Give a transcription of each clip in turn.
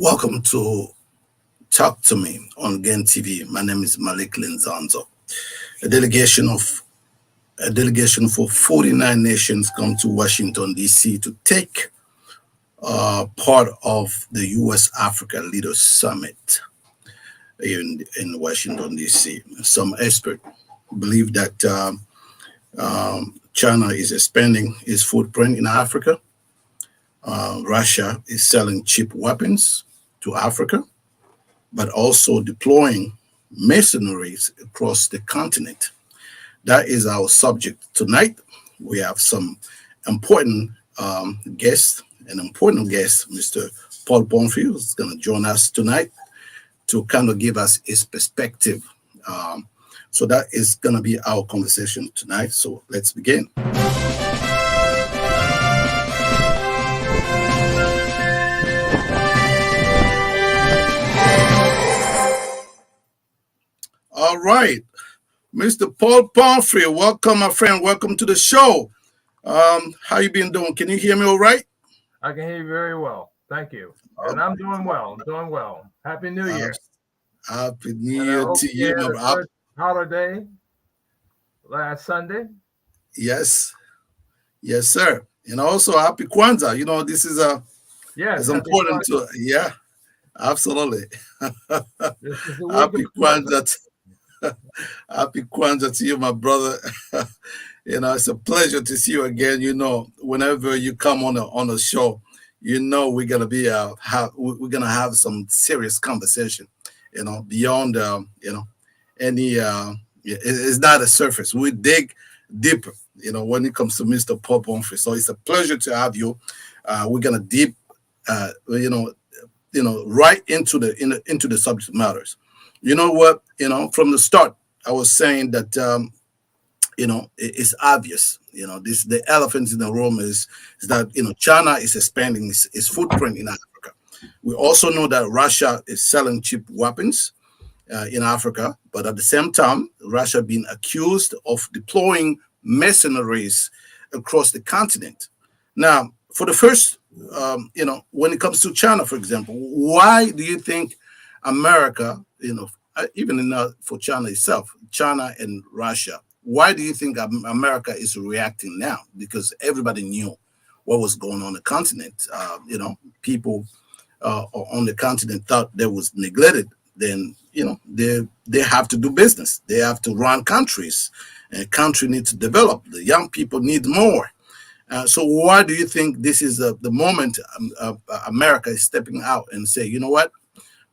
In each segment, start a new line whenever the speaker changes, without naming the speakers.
Welcome to Talk to Me on GAN TV. My name is Malik Linzanzo. A delegation of a delegation for 49 nations come to Washington D.C. to take part of the U.S. Africa Leaders Summit in Washington D.C. Some experts believe that China is expanding its footprint in Africa. Russia is selling cheap weapons to Africa, but also deploying mercenaries across the continent. That is our subject tonight. We have some important guests, an important guest, Mr. Paul Pumphrey, who's going to join us tonight to kind of give us his perspective. So that is going to be our conversation tonight. So let's begin. All right. Mr. Paul Pumphrey, welcome, my friend. Welcome to the show. How you been doing? Can you hear me all right?
I can hear you very well. Thank you.
Uh,
And I'm doing well. I'm doing well. Happy New
uh,
Year.
Happy New
And I
Year
hope
to
you
you,
had
my
a
brother.
good holiday last Sunday.
Yes, yes, sir. And also happy Kwanzaa. This is
Yes,
it's
happy
important
Kwanzaa.
to yeah, absolutely.
This is the week
Happy
of Kwanzaa.
Kwanzaa, happy Kwanzaa to you, my brother. It's a pleasure to see you again. Whenever you come on a show, we're gonna be we're gonna have some serious conversation. Beyond any it's not a surface. We dig deeper. When it comes to Mr. Paul Pumphrey. So it's a pleasure to have you. We're gonna deep, right into the subject matters. You know what? From the start, I was saying that it's obvious. This the elephant in the room is that China is expanding its footprint in Africa. We also know that Russia is selling cheap weapons in Africa, but at the same time, Russia being accused of deploying mercenaries across the continent. Now, for the first, when it comes to China, for example, why do you think America, even for China itself, China and Russia, why do you think America is reacting now? Because everybody knew what was going on the continent. People on the continent thought they was neglected. Then they have to do business. They have to run countries, and country need to develop. The young people need more. So why do you think this is the moment America is stepping out and say, you know what,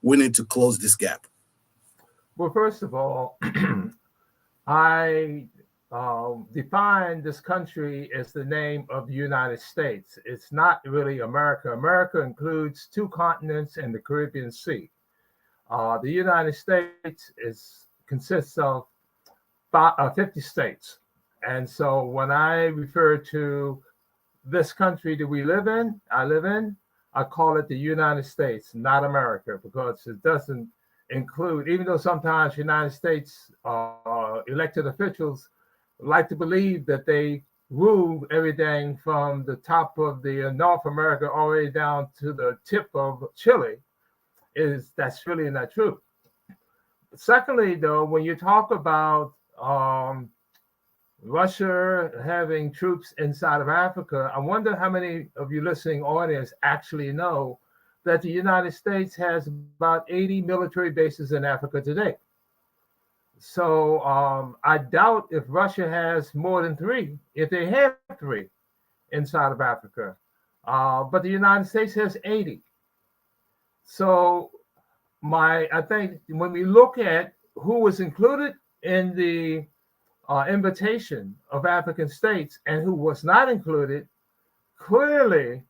we need to close this gap?
Well, first of all, I define this country as the name of the United States. It's not really America. America includes two continents and the Caribbean Sea. The United States consists of 50 states. And so when I refer to this country that I live in, I call it the United States, not America, because it doesn't include, even though sometimes United States elected officials like to believe that they rule everything from the top of the North America all the way down to the tip of Chile, that's really not true. Secondly, though, when you talk about Russia having troops inside of Africa, I wonder how many of you listening audience actually know that the United States has about 80 military bases in Africa today. So I doubt if Russia has more than three, if they have three inside of Africa. But the United States has 80. So I think when we look at who was included in the invitation of African states and who was not included, clearly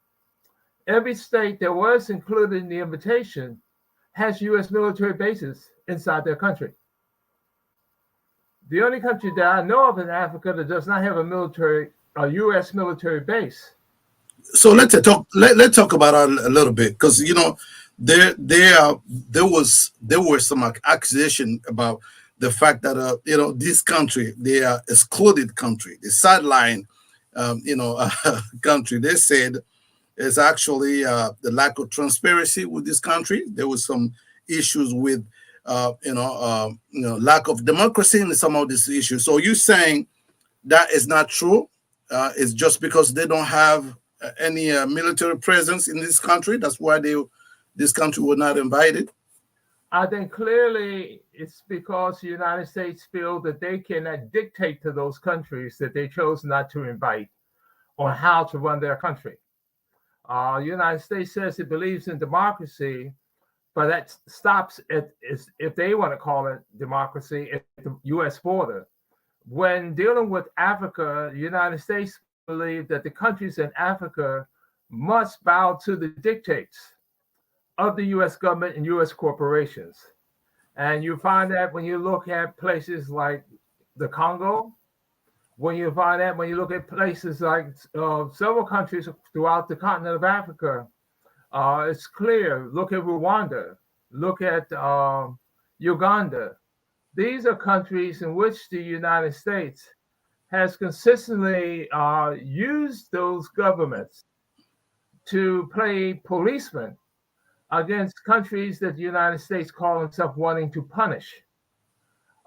every state that was included in the invitation has U.S. military bases inside their country. The only country that I know of in Africa that does not have a U.S. military base.
So let's talk about that a little bit, because there were some accusation about the fact that this country, they are excluded country, the sideline country. They said is actually the lack of transparency with this country. There was some issues with, lack of democracy in some of these issues. So you're saying that is not true? It's just because they don't have any military presence in this country. That's why this country was not invited.
I think clearly it's because the United States feel that they cannot dictate to those countries that they chose not to invite on how to run their country. The United States says it believes in democracy, but that stops at, if they want to call it democracy, at the U.S. border. When dealing with Africa, the United States believe that the countries in Africa must bow to the dictates of the U.S. government and U.S. corporations. And you find that when you look at places like the Congo, when you look at places like several countries throughout the continent of Africa, it's clear. Look at Rwanda, look at Uganda. These are countries in which the United States has consistently used those governments to play policemen against countries that the United States call itself wanting to punish.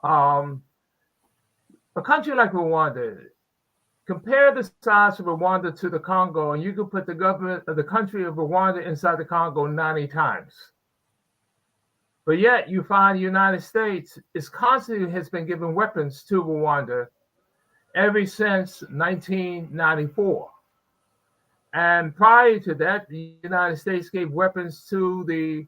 A country like Rwanda, compare the size of Rwanda to the Congo, and you could put the government of the country of Rwanda inside the Congo 90 times. But yet you find the United States is constantly has been giving weapons to Rwanda ever since 1994. And prior to that, the United States gave weapons to the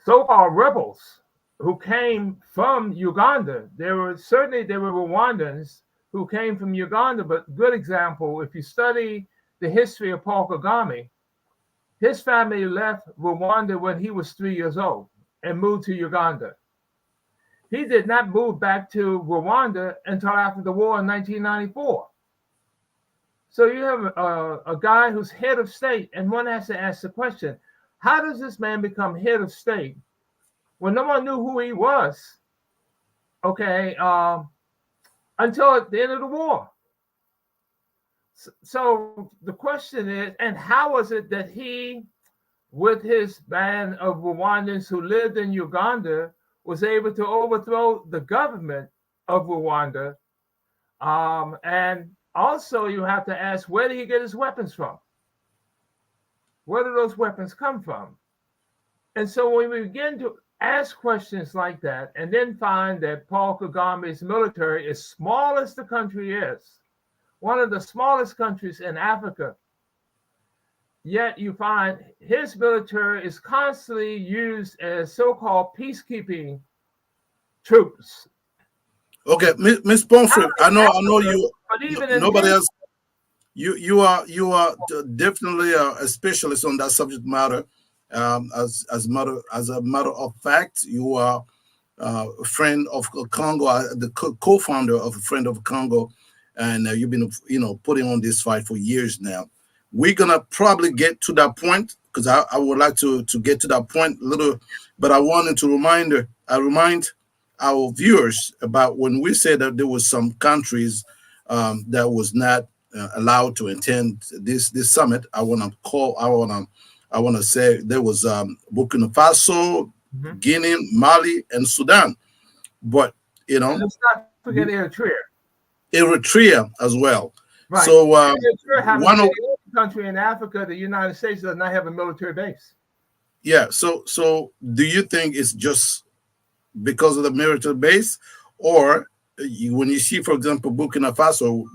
so-called rebels who came from Uganda. There were Rwandans who came from Uganda, but good example, if you study the history of Paul Kagame, his family left Rwanda when he was 3 years old and moved to Uganda. He did not move back to Rwanda until after the war in 1994. So you have a guy who's head of state, and one has to ask the question, how does this man become head of state when no one knew who he was, okay, until at the end of the war? So the question is, and how was it that he, with his band of Rwandans who lived in Uganda, was able to overthrow the government of Rwanda? And also you have to ask, where did he get his weapons from? Where did those weapons come from? And so when we begin to ask questions like that, and then find that Paul Kagame's military, as small as the country is, one of the smallest countries in Africa, yet you find his military is constantly used as so-called peacekeeping troops.
Okay, Miss Pumphrey, I know you. But even nobody else. You are definitely a specialist on that subject matter. As a matter of fact, you are a friend of Congo, the co-founder of a Friend of Congo, and you've been putting on this fight for years now. We're gonna probably get to that point because I would like to get to that point a little, but I wanted to remind our viewers about when we said that there was some countries that was not allowed to attend this summit. I want to say there was Burkina Faso, Guinea, Mali, and Sudan. But
let's not forget
Eritrea as well.
Right. So one of the country in Africa, the United States does not have a military base.
Yeah. So do you think it's just because of the military base, or when you see, for example, Burkina Faso,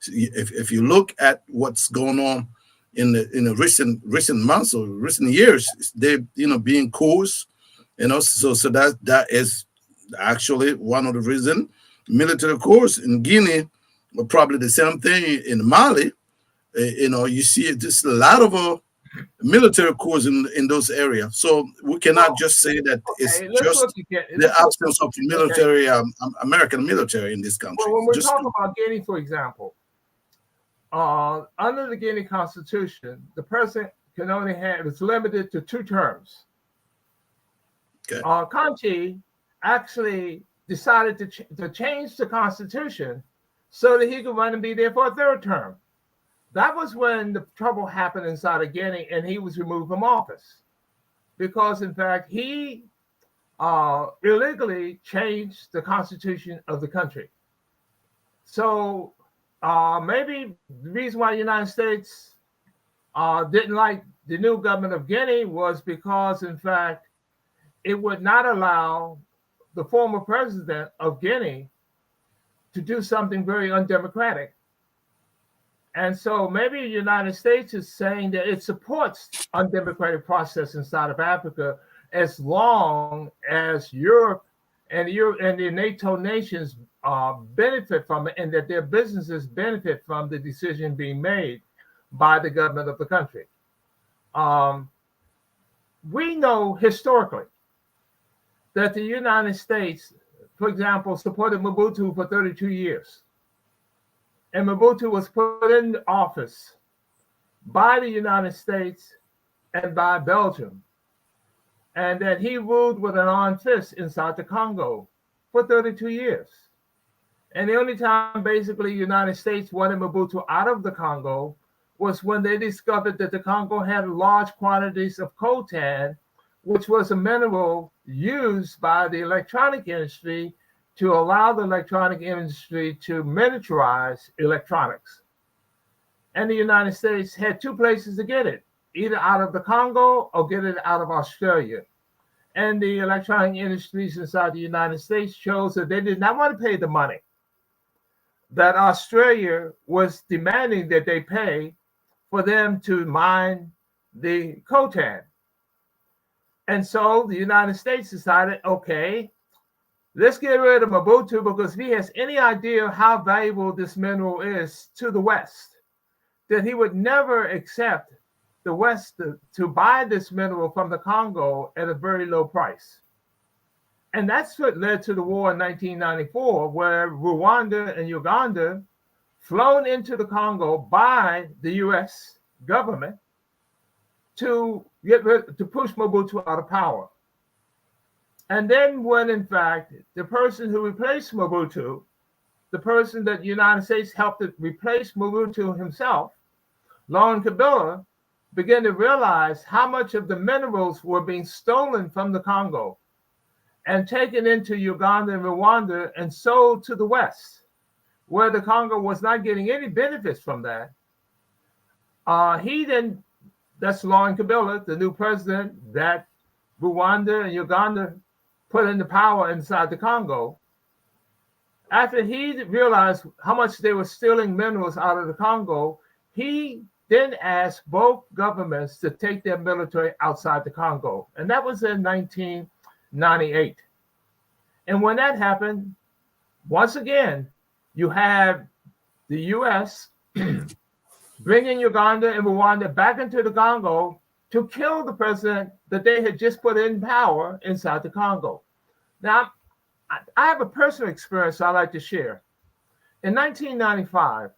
if you look at what's going on in the recent months or recent years, they being coups, so that is actually one of the reasons. Military coups in Guinea, probably the same thing in Mali. You see just a lot of military coups in those areas. So we cannot just say that it's just the absence of military, American military in this country.
Well, when we're talking about Guinea, for example, under the Guinea Constitution, the president can only it's limited to 2 terms.
Okay.
Conchi actually decided to change the Constitution so that he could run and be there for a 3rd term. that was when the trouble happened inside of Guinea, and he was removed from office because, in fact, he illegally changed the constitution of the country. So maybe the reason why the United States didn't like the new government of Guinea was because, in fact, it would not allow the former president of Guinea to do something very undemocratic. And so maybe the United States is saying that it supports undemocratic process inside of Africa as long as Europe and the NATO nations benefit from it, and that their businesses benefit from the decision being made by the government of the country. Um, we know historically that the United States, for example, supported Mobutu for 32 years. And Mobutu was put in office by the United States and by Belgium. And that he ruled with an iron fist inside the Congo for 32 years. And the only time basically the United States wanted Mobutu out of the Congo was when they discovered that the Congo had large quantities of coltan, which was a mineral used by the electronic industry to allow the electronic industry to miniaturize electronics. And the United States had two places to get it, either out of the Congo or get it out of Australia. And the electronic industries inside the United States chose that they did not want to pay the money that Australia was demanding that they pay for them to mine the coltan. And so the United States decided, okay, let's get rid of Mobutu, because if he has any idea how valuable this mineral is to the West, then he would never accept the West to buy this mineral from the Congo at a very low price. And that's what led to the war in 1994, where Rwanda and Uganda flown into the Congo by the US government to push Mobutu out of power. And then when, in fact, the person who replaced Mobutu, the person that the United States helped to replace Mobutu himself, Laurent Kabila, began to realize how much of the minerals were being stolen from the Congo and taken into Uganda and Rwanda and sold to the West, where the Congo was not getting any benefits from that. That's Laurent Kabila, the new president that Rwanda and Uganda put into power inside the Congo. After he realized how much they were stealing minerals out of the Congo, he then asked both governments to take their military outside the Congo. And that was in 1998. And when that happened, once again, you have the US bringing Uganda and Rwanda back into the Congo to kill the president that they had just put in power inside the Congo. Now, I have a personal experience I'd like to share. In 1995,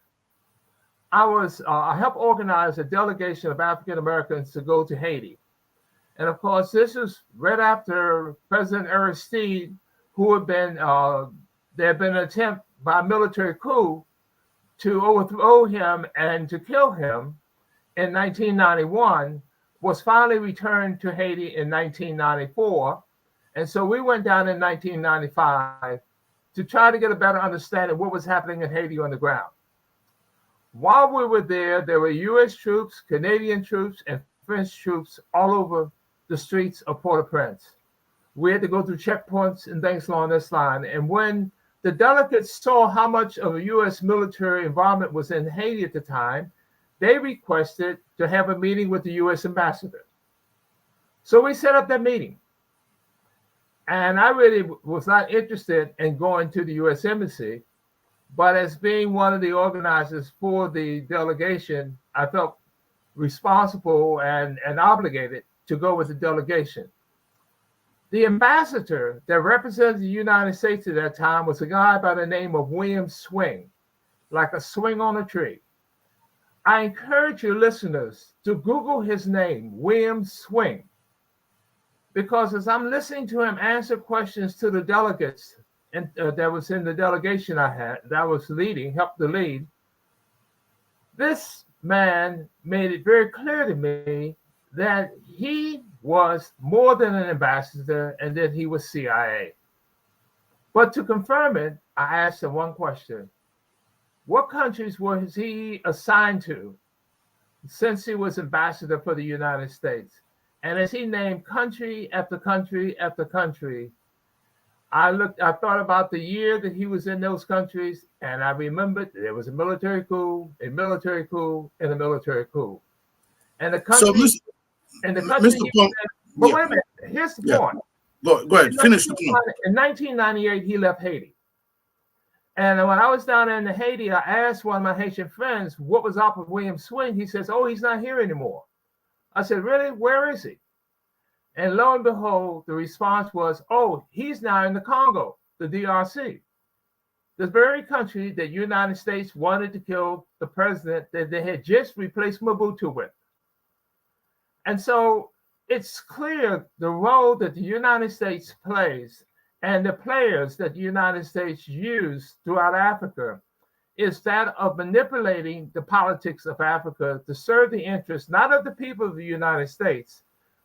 I helped organize a delegation of African Americans to go to Haiti. And of course, this is right after President Aristide, who had been, there had been an attempt by a military coup to overthrow him and to kill him in 1991, was finally returned to Haiti in 1994. And so we went down in 1995 to try to get a better understanding of what was happening in Haiti on the ground. While we were there were US troops, Canadian troops, and French troops all over the streets of Port-au-Prince. We had to go through checkpoints and things along this line. And when the delegates saw how much of a US military involvement was in Haiti at the time, they requested to have a meeting with the US ambassador. So we set up that meeting. And I really was not interested in going to the US Embassy, but as being one of the organizers for the delegation, I felt responsible and obligated to go with the delegation. The ambassador that represented the United States at that time was a guy by the name of William Swing, like a swing on a tree. I encourage your listeners to Google his name, William Swing, because as I'm listening to him answer questions to the delegates and that was in the delegation I had, that was leading, helped to lead, this man made it very clear to me that he was more than an ambassador and that he was CIA. But to confirm it, I asked him one question. What countries was he assigned to since he was ambassador for the United States? And as he named country after country after country, I thought about the year that he was in those countries, and I remembered there was a military coup, a military coup, and a military coup. And the
So,
country, and the country
Mr.
he was
Pump,
in, but
yeah,
wait a minute, here's the
yeah,
point.
go ahead, finish the point.
In 1998, he left Haiti. And when I was down in Haiti, I asked one of my Haitian friends, what was up with William Swing? He says, oh, he's not here anymore. I said, really? Where is he? And lo and behold, the response was, oh, he's now in the Congo, the DRC, the very country that the United States wanted to kill the president that they had just replaced Mobutu with. And so it's clear the role that the United States plays and the players that the United States use throughout Africa is that of manipulating the politics of Africa to serve the interests not of the people of the United States,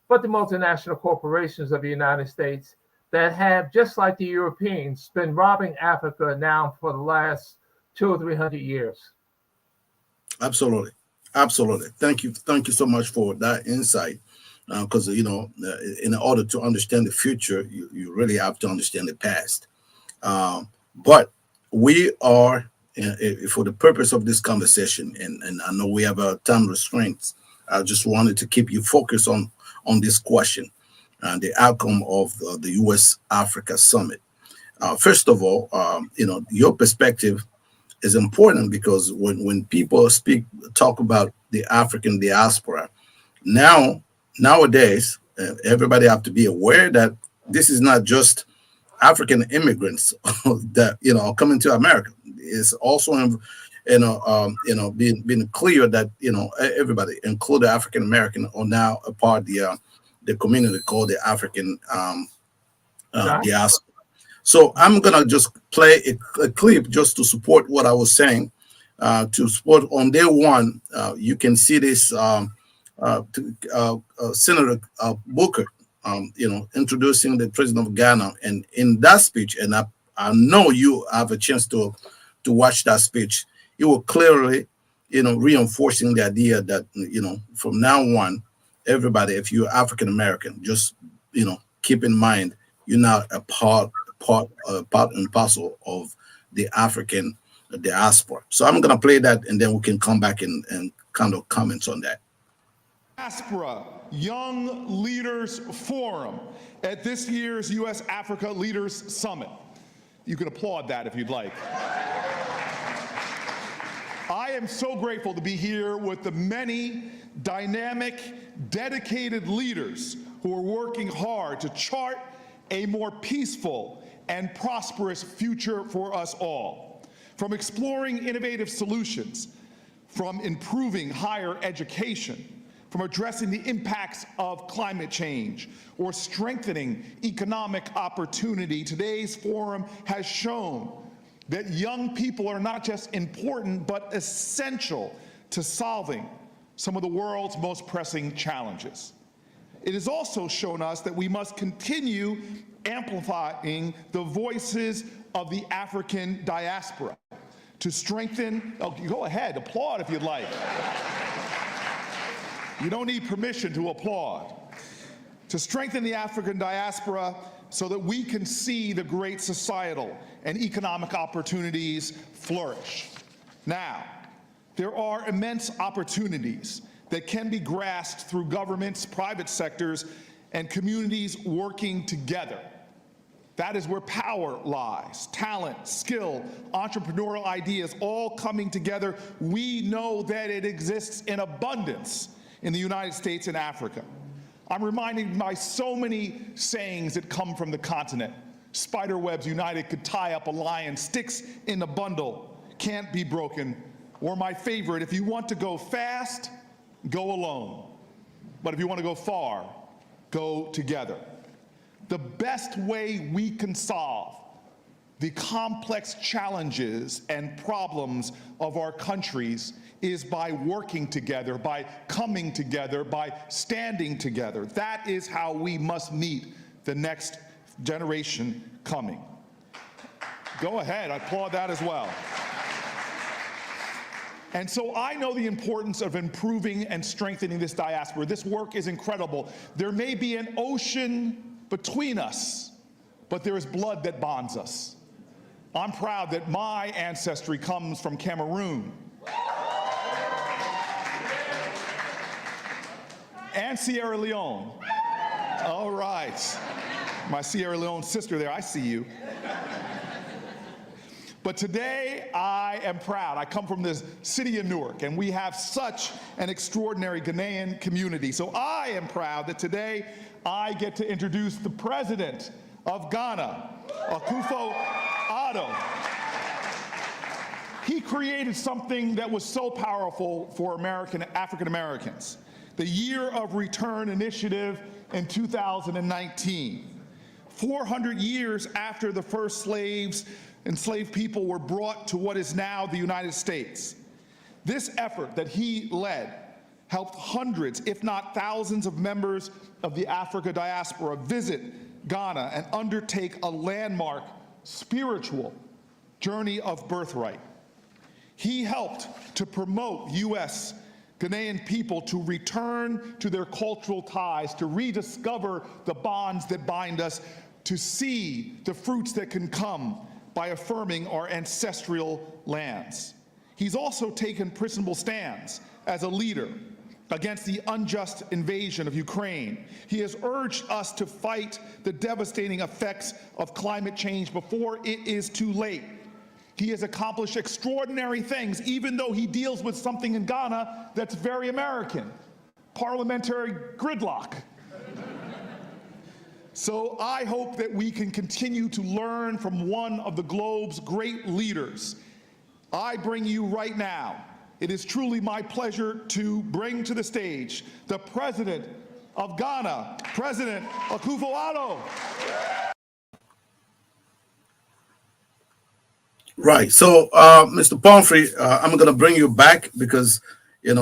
but the multinational corporations of the United States that have, just like the Europeans, been robbing Africa now for the last 200 or 300 years.
Absolutely. Absolutely. Thank you. Thank you so much for that insight. Because, in order to understand the future, you really have to understand the past. But we are, for the purpose of this conversation, and I know we have time restraints, I just wanted to keep you focused on this question and the outcome of the U.S. Africa Summit. First of all, your perspective is important because when people talk about the African diaspora, nowadays, everybody have to be aware that this is not just African immigrants that are coming to America. It's also being clear that everybody, including African American, are now a part of the community called the African diaspora. So I'm gonna just play a clip just to support what I was saying. To support on day one, you can see this Senator Booker, introducing the president of Ghana, and in that speech, and I know you have a chance to watch that speech. It will clearly, reinforcing the idea that from now on, everybody, if you're African American, just keep in mind you're not a part and parcel of the African diaspora. So I'm gonna play that, and then we can come back and kind of comments on that.
Diaspora Young Leaders Forum at this year's U.S. Africa Leaders Summit. You can applaud that if you'd like. I am so grateful to be here with the many dynamic, dedicated leaders who are working hard to chart a more peaceful and prosperous future for us all. From exploring innovative solutions, from improving higher education, from addressing the impacts of climate change, or strengthening economic opportunity, today's forum has shown that young people are not just important, but essential to solving some of the world's most pressing challenges. It has also shown us that we must continue amplifying the voices of the African diaspora to strengthen, go ahead, applaud if you'd like. You don't need permission to applaud. To strengthen the African diaspora so that we can see the great societal and economic opportunities flourish. Now, there are immense opportunities that can be grasped through governments, private sectors, and communities working together. That is where power lies, talent, skill, entrepreneurial ideas all coming together. We know that it exists in abundance in the United States and Africa. I'm reminded by so many sayings that come from the continent. Spider webs united could tie up a lion, sticks in a bundle can't be broken. Or my favorite, if you want to go fast, go alone. But if you want to go far, go together. The best way we can solve the complex challenges and problems of our countries is by working together, by coming together, by standing together. That is how we must meet the next generation coming. Go ahead, I applaud that as well. And so I know the importance of improving and strengthening this diaspora. This work is incredible. There may be an ocean between us, but there is blood that bonds us. I'm proud that my ancestry comes from Cameroon and Sierra Leone. All right. My Sierra Leone sister there, I see you. But today, I am proud. I come from this city of Newark, and we have such an extraordinary Ghanaian community. So I am proud that today I get to introduce the president of Ghana, Akufo-Addo. He created something that was so powerful for African Americans, the Year of Return Initiative in 2019. 400 years after the first enslaved people were brought to what is now the United States. This effort that he led helped hundreds, if not thousands, of members of the Africa diaspora visit Ghana and undertake a landmark spiritual journey of birthright. He helped to promote U.S. Ghanaian people to return to their cultural ties, to rediscover the bonds that bind us, to see the fruits that can come by affirming our ancestral lands. He's also taken principled stands as a leader against the unjust invasion of Ukraine. He has urged us to fight the devastating effects of climate change before it is too late. He has accomplished extraordinary things, even though he deals with something in Ghana that's very American, parliamentary gridlock. So I hope that we can continue to learn from one of the globe's great leaders. I bring you right now, it is truly my pleasure to bring to the stage the President of Ghana, President Akufo-Addo.
Right. So, Mr. Pumphrey, I'm going to bring you back because,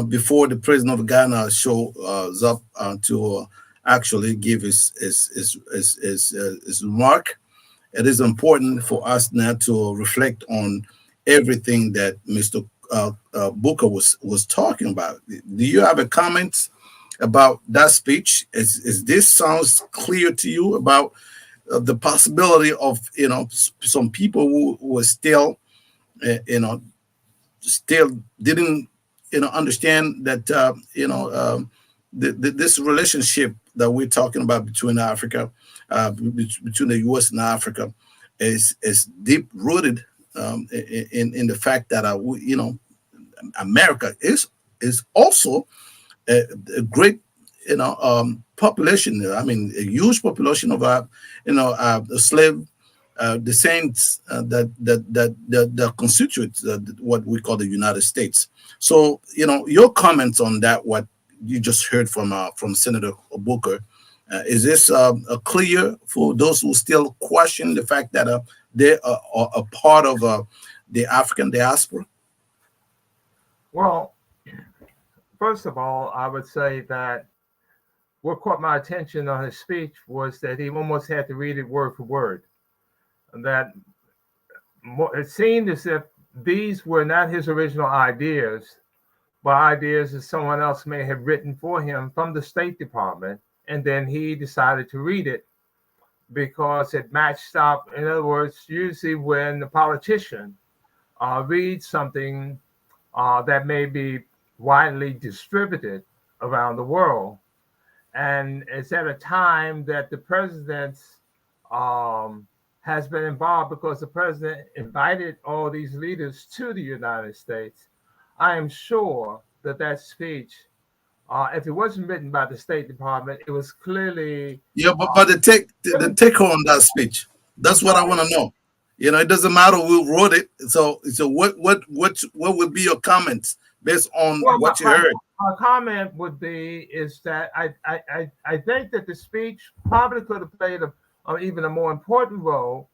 before the president of Ghana shows up to actually give his remark, it is important for us now to reflect on everything that Mr. Booker was talking about. Do you have a comment about that speech? Is this sounds clear to you about the possibility of some people who were still still didn't understand that this relationship that we're talking about between Africa, between the U.S. and Africa, is deep rooted in the fact that America is also a great population. I mean, a huge population of slave descendants that constitute what we call the United States. So your comments on that, what you just heard from Senator Booker, is this clear for those who still question the fact that they are a part of the African diaspora?
Well, first of all, I would say that what caught my attention on his speech was that he almost had to read it word for word. That it seemed as if these were not his original ideas, but ideas that someone else may have written for him from the State Department, and then he decided to read it because it matched up. In other words, usually when the politician reads something that may be widely distributed around the world, and it's at a time that the president has been involved because the president invited all these leaders to the United States. I am sure that speech, if it wasn't written by the State Department, it was clearly
but the take home on that speech. That's what I want to know. It doesn't matter who wrote it. So what would be your comments based on what you heard?
My comment would be is that I think that the speech probably could have played even a more important role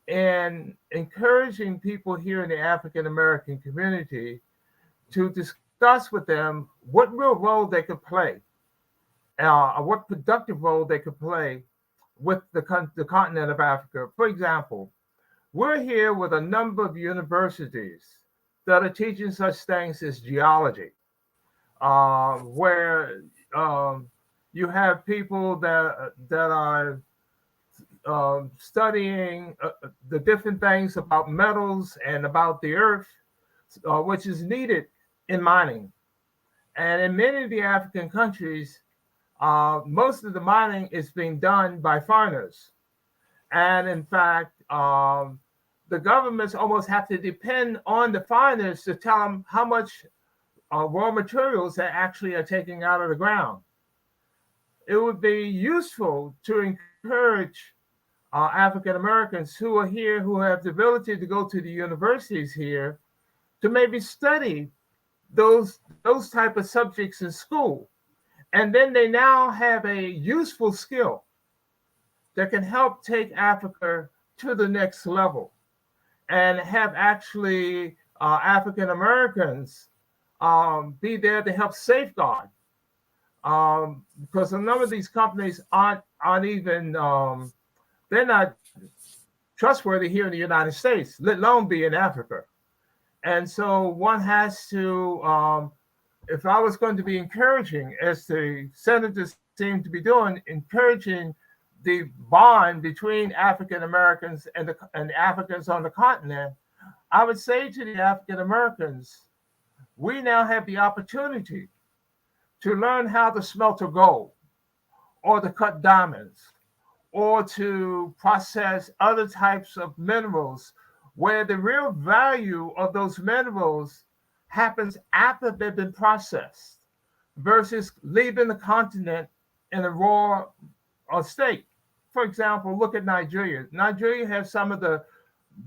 in encouraging people here in the African American community to discuss discuss with them what real role they could play, what productive role they could play with the continent of Africa. For example, we're here with a number of universities that are teaching such things as geology, where you have people that are studying the different things about metals and about the earth, which is needed in mining. And in many of the African countries, most of the mining is being done by foreigners. And in fact, the governments almost have to depend on the foreigners to tell them how much raw materials they actually are taking out of the ground. It would be useful to encourage African Americans who are here, who have the ability to go to the universities here, to maybe study those type of subjects in school. And then they now have a useful skill that can help take Africa to the next level, and have actually African Americans be there to help safeguard, because a number of these companies aren't even they're not trustworthy here in the United States, let alone be in Africa. And so one has to, if I was going to be encouraging, as the senators seem to be doing, encouraging the bond between African Americans and the Africans on the continent, I would say to the African Americans, we now have the opportunity to learn how to smelter gold, or to cut diamonds, or to process other types of minerals, where the real value of those minerals happens after they've been processed, versus leaving the continent in a raw state. For example, look at Nigeria. Nigeria has some of the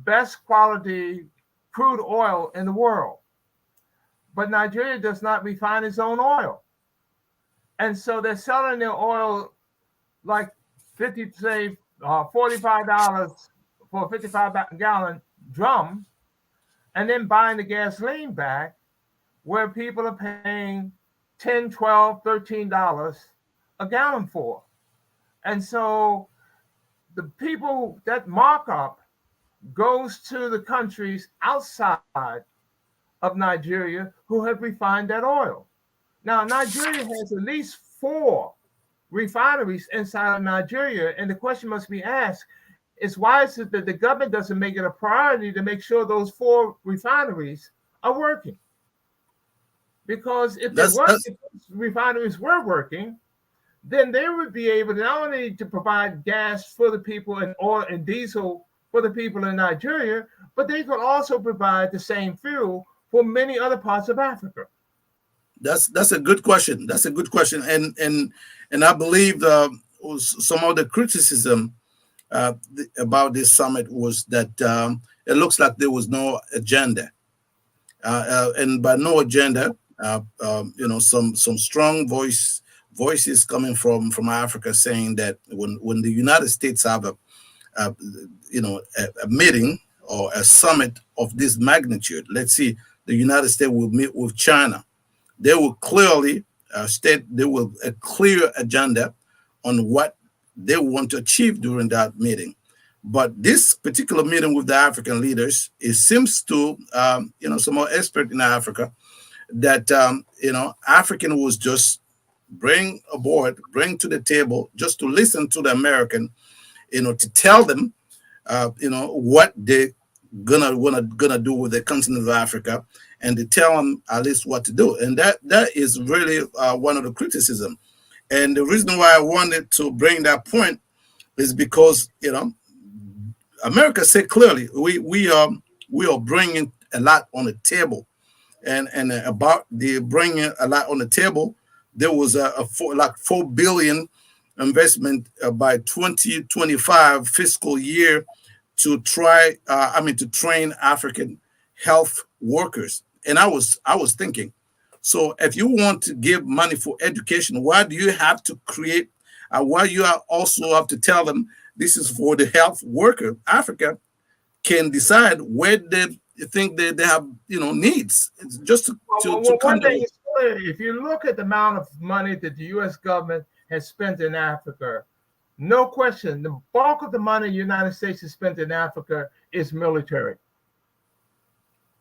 best quality crude oil in the world, but Nigeria does not refine its own oil. And so they're selling their oil like $45 for a 55-gallon drum, and then buying the gasoline back, where people are paying $10, $12, $13 a gallon for. And so the people, that markup goes to the countries outside of Nigeria who have refined that oil. Now, Nigeria has at least 4 refineries inside of Nigeria, and the question must be asked is, why is it that the government doesn't make it a priority to make sure those 4 refineries are working? Because if those refineries were working, then they would be able to not only to provide gas for the people and oil and diesel for the people in Nigeria, but they could also provide the same fuel for many other parts of Africa.
That's a good question. That's a good question, and I believe some of the criticism about this summit was that it looks like there was no agenda, and by no agenda, some strong voices coming from Africa saying that when the United States have a meeting or a summit of this magnitude, let's see, the United States will meet with China. They will clearly state there will a clear agenda on what they want to achieve during that meeting. But this particular meeting with the African leaders, it seems to, some more expert in Africa, that, African was just bring to the table, just to listen to the American, to tell them, what they gonna do with the continent of Africa, and to tell them at least what to do. And that is really one of the criticism. And the reason why I wanted to bring that point is because, America said clearly, we are bringing a lot on the table, and about the bringing a lot on the table, there was a $4 billion investment by 2025 fiscal year to train African health workers. And I was thinking, so if you want to give money for education, why do you have to create? Why you also have to tell them this is for the health worker? Africa can decide where they you think they have needs. It's just to
One
kind of.
thing is clear: if you look at the amount of money that the U.S. government has spent in Africa, no question, the bulk of the money the United States has spent in Africa is military.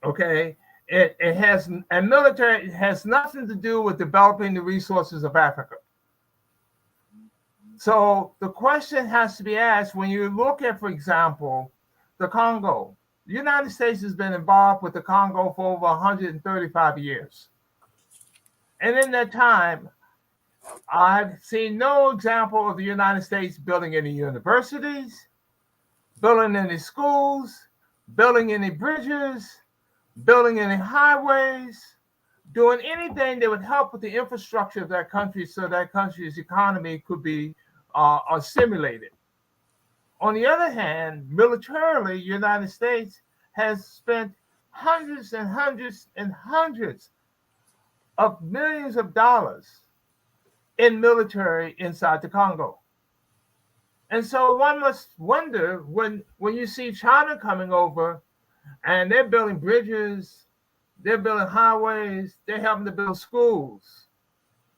Okay, it has, and military has nothing to do with developing the resources of Africa. So the question has to be asked when you look at, for example, the Congo. The United States has been involved with the Congo for over 135 years. And in that time, I've seen no example of the United States building any universities, building any schools, building any bridges, building any highways, doing anything that would help with the infrastructure of that country so that country's economy could be stimulated. On the other hand, militarily, the United States has spent hundreds and hundreds and hundreds of millions of dollars in military inside the Congo. And so one must wonder when you see China coming over and they're building bridges, they're building highways, they're helping to build schools,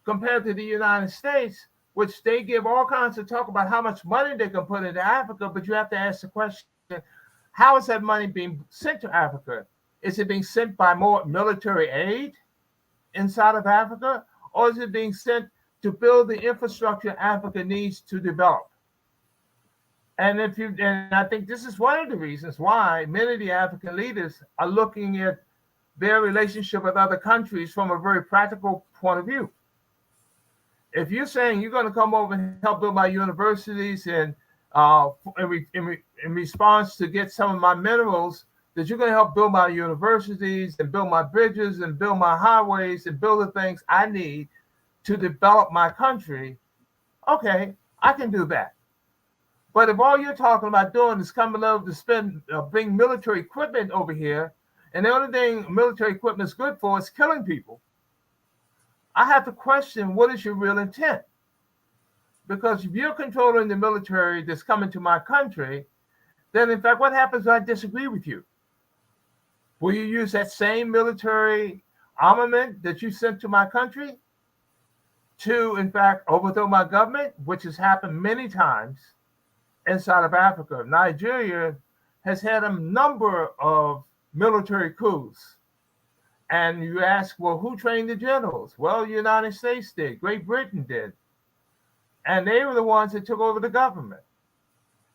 compared to the United States, which they give all kinds of talk about how much money they can put into Africa, but you have to ask the question, how is that money being sent to Africa? Is it being sent by more military aid inside of Africa, or is it being sent to build the infrastructure Africa needs to develop? And I think this is one of the reasons why many of the African leaders are looking at their relationship with other countries from a very practical point of view. If you're saying you're going to come over and help build my universities and in response to get some of my minerals, that you're going to help build my universities and build my bridges and build my highways and build the things I need to develop my country, okay, I can do that. But if all you're talking about doing is coming over to bring military equipment over here, and the only thing military equipment is good for is killing people, I have to question, what is your real intent? Because if you're controlling the military that's coming to my country, then in fact, what happens if I disagree with you? Will you use that same military armament that you sent to my country to, in fact, overthrow my government, which has happened many times inside of Africa? Nigeria has had a number of military coups. And you ask, well, who trained the generals? Well, the United States did. Great Britain did. And they were the ones that took over the government.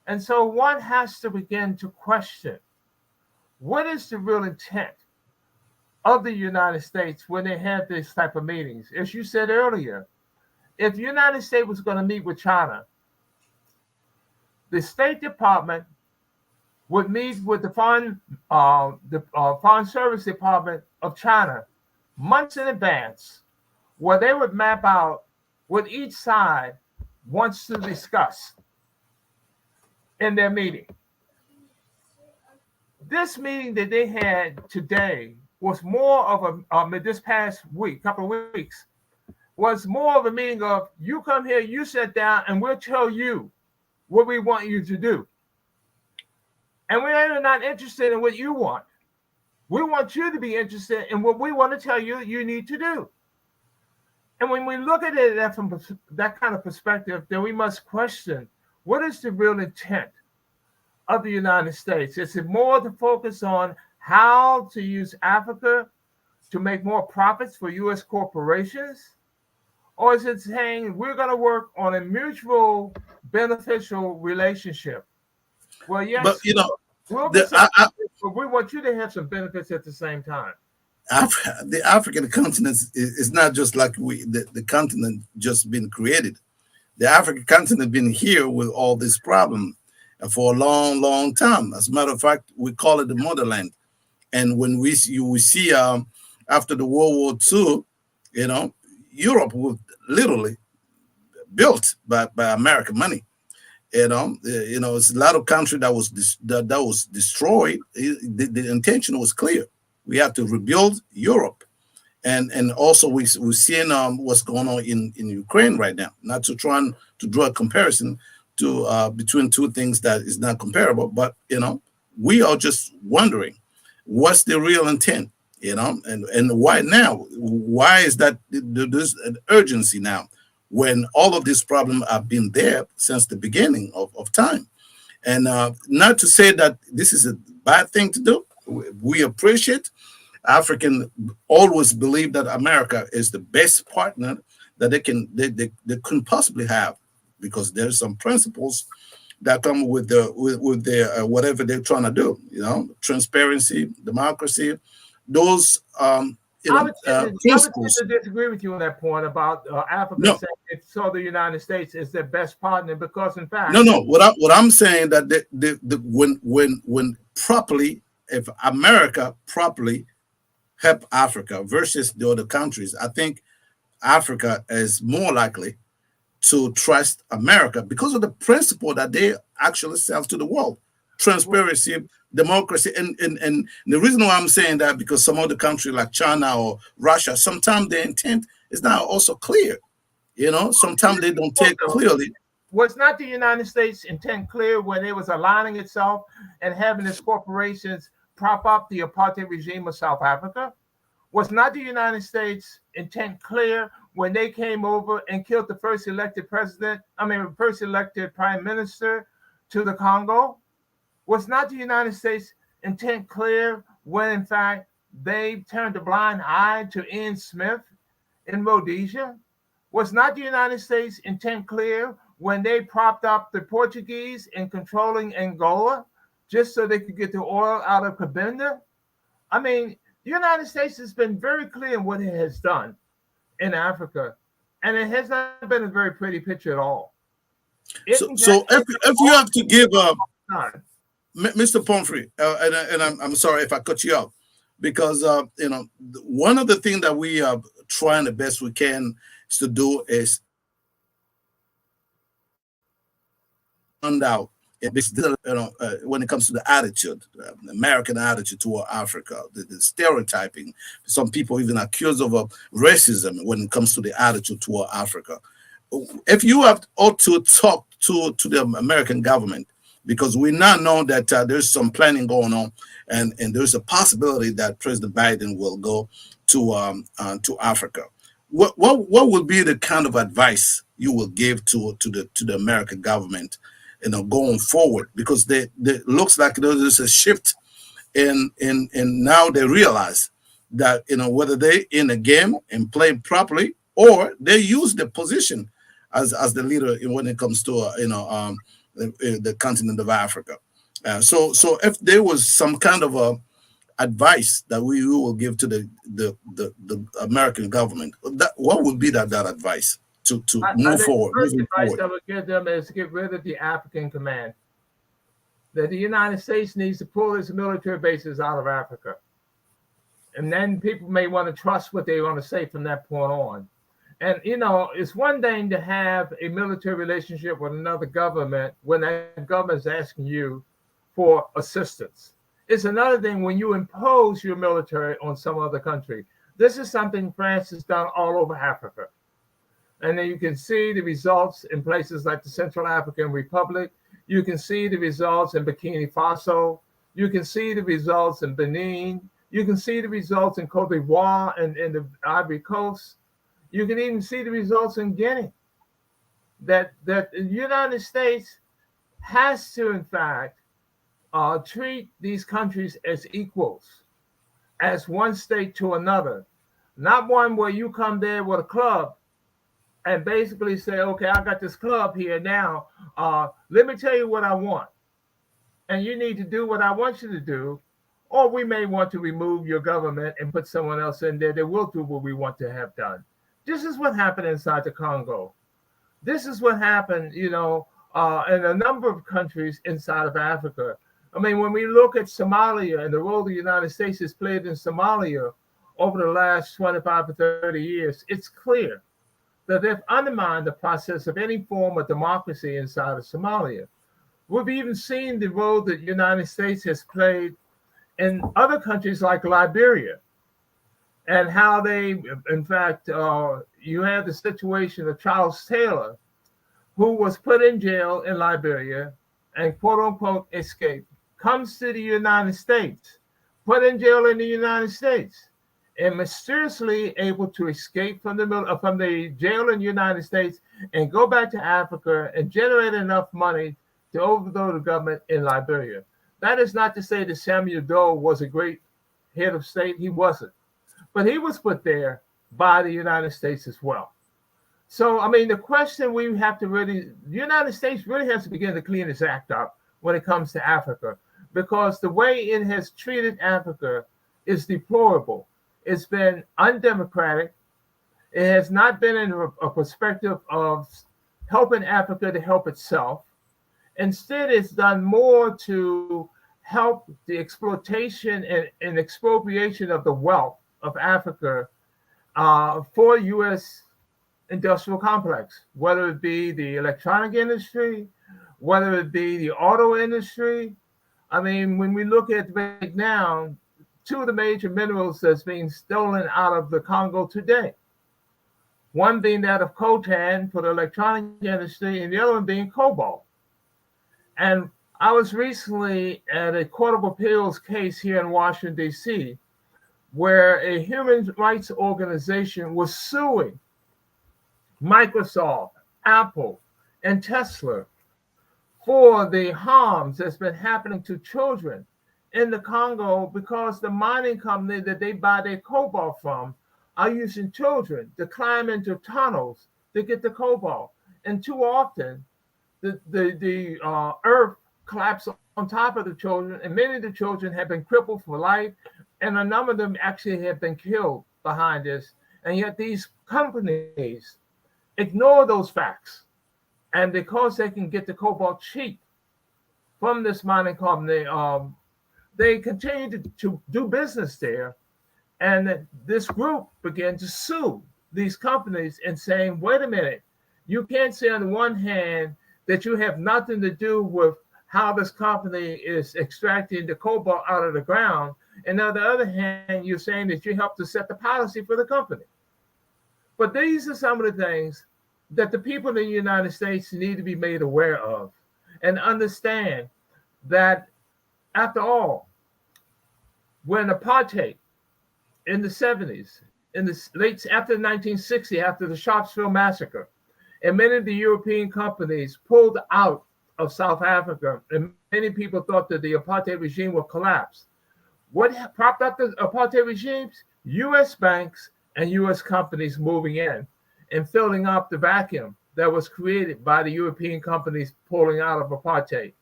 And so one has to begin to question, what is the real intent of the United States when they have this type of meetings? As you said earlier, if the United States was going to meet with China, the State Department would meet with the Foreign Service Department of China months in advance, where they would map out what each side wants to discuss in their meeting. This meeting that they had today was more of this past week, couple of weeks, was more of a meeting of, you come here, you sit down, and we'll tell you what we want you to do. And we're not interested in what you want. We want you to be interested in what we want to tell you you need to do. And when we look at it from that kind of perspective, then we must question, what is the real intent of the United States? Is it more to focus on how to use Africa to make more profits for U.S. corporations? Or is it saying we're going to work on a mutual beneficial relationship? Well, yes,
But
we want you to have some benefits at the same time.
The African continent is not just like the continent just been created. The African continent been here with all this problem for a long, long time. As a matter of fact, we call it the motherland. And when we see after the World War II, Europe was literally built by American money. It's a lot of country that was destroyed. The intention was clear. We have to rebuild Europe, and also we're seeing what's going on in Ukraine right now. Not to try to draw a comparison to between two things that is not comparable, but we are just wondering What's the real intent? And why now? Why is that there's an urgency now when all of these problems have been there since the beginning of time? And not to say that this is a bad thing to do. We appreciate. African always believe that America is the best partner that they couldn't possibly have, because there's some principles that come with their whatever they're trying to do. Transparency, democracy, those
I would tend
principles.
to disagree with you on that point about Africa
No,
saying it saw the United States as their best partner, because in fact,
no. What I'm saying that when properly, if America properly help Africa versus the other countries, I think Africa is more likely to trust America because of the principle that they actually sell to the world: transparency, democracy. And the reason why I'm saying that, because some other countries like China or Russia, sometimes their intent is not also clear. Sometimes they don't take clearly.
was not the United States intent clear when it was aligning itself and having its corporations prop up the apartheid regime of South Africa? Was not the United States intent clear when they came over and killed the first elected prime minister to the Congo? Was not the United States intent clear when, in fact, they turned a blind eye to Ian Smith in Rhodesia? Was not the United States intent clear when they propped up the Portuguese in controlling Angola just so they could get the oil out of Cabinda? I mean, the United States has been very clear in what it has done in Africa, and it has not been a very pretty picture at all.
So if you have to give Mr. Pumphrey, and I'm sorry if I cut you off, because one of the things that we are trying the best we can to do is find out when it comes to the attitude, the American attitude toward Africa, the stereotyping. Some people even accused of racism when it comes to the attitude toward Africa. If you ought to talk to the American government, because we now know that there's some planning going on, and there's a possibility that President Biden will go to Africa. What would be the kind of advice you will give to the American government, going forward? Because they looks like there's a shift in now they realize that whether they in a game and play properly, or they use the position as the leader when it comes to the continent of Africa. So if there was some kind of advice that we will give to the American government, what would be that advice to move forward?
The first advice I would give them is get rid of the African command. That the United States needs to pull its military bases out of Africa. And then people may want to trust what they want to say from that point on. And, it's one thing to have a military relationship with another government when that government is asking you for assistance. It's another thing when you impose your military on some other country. This is something France has done all over Africa. And then you can see the results in places like the Central African Republic. You can see the results in Burkina Faso. You can see the results in Benin. You can see the results in Cote d'Ivoire and the Ivory Coast. You can even see the results in Guinea. That the United States has to, in fact, treat these countries as equals, as one state to another, not one where you come there with a club and basically say, okay, I got this club here now. Let me tell you what I want. And you need to do what I want you to do. Or we may want to remove your government and put someone else in there that will do what we want to have done. This is what happened inside the Congo. This is what happened, in a number of countries inside of Africa. I mean, when we look at Somalia and the role the United States has played in Somalia over the last 25 to 30 years, it's clear that they've undermined the process of any form of democracy inside of Somalia. We've even seen the role that the United States has played in other countries like Liberia, and how they, in fact, you have the situation of Charles Taylor, who was put in jail in Liberia and quote unquote escaped, comes to the United States, put in jail in the United States, and mysteriously able to escape from the jail in the United States and go back to Africa and generate enough money to overthrow the government in Liberia. That is not to say that Samuel Doe was a great head of state. He wasn't. But he was put there by the United States as well. So, I mean, the question we have to the United States really has to begin to clean its act up when it comes to Africa, because the way it has treated Africa is deplorable. It's been undemocratic. It has not been in a perspective of helping Africa to help itself. Instead, it's done more to help the exploitation and expropriation of the wealth of Africa for U.S. industrial complex, whether it be the electronic industry, whether it be the auto industry. I mean, when we look at right now, two of the major minerals that's being stolen out of the Congo today, one being that of coltan for the electronic industry and the other one being cobalt. And I was recently at a Court of Appeals case here in Washington, D.C., where a human rights organization was suing Microsoft, Apple, and Tesla for the harms that's been happening to children in the Congo, because the mining company that they buy their cobalt from are using children to climb into tunnels to get the cobalt. And too often, the earth collapses on top of the children, and many of the children have been crippled for life, and a number of them actually have been killed behind this. And yet these companies ignore those facts. And because they can get the cobalt cheap from this mining company, they continue to do business there. And this group began to sue these companies and saying, wait a minute, you can't say on the one hand that you have nothing to do with how this company is extracting the cobalt out of the ground. And on the other hand, you're saying that you helped to set the policy for the company. But these are some of the things that the people in the United States need to be made aware of and understand that, after all, when apartheid in the 70s, in the late after 1960, after the Sharpeville massacre, and many of the European companies pulled out of South Africa, and many people thought that the apartheid regime would collapse. What propped up the apartheid regimes? U.S. banks and U.S. companies moving in and filling up the vacuum that was created by the European companies pulling out of apartheid.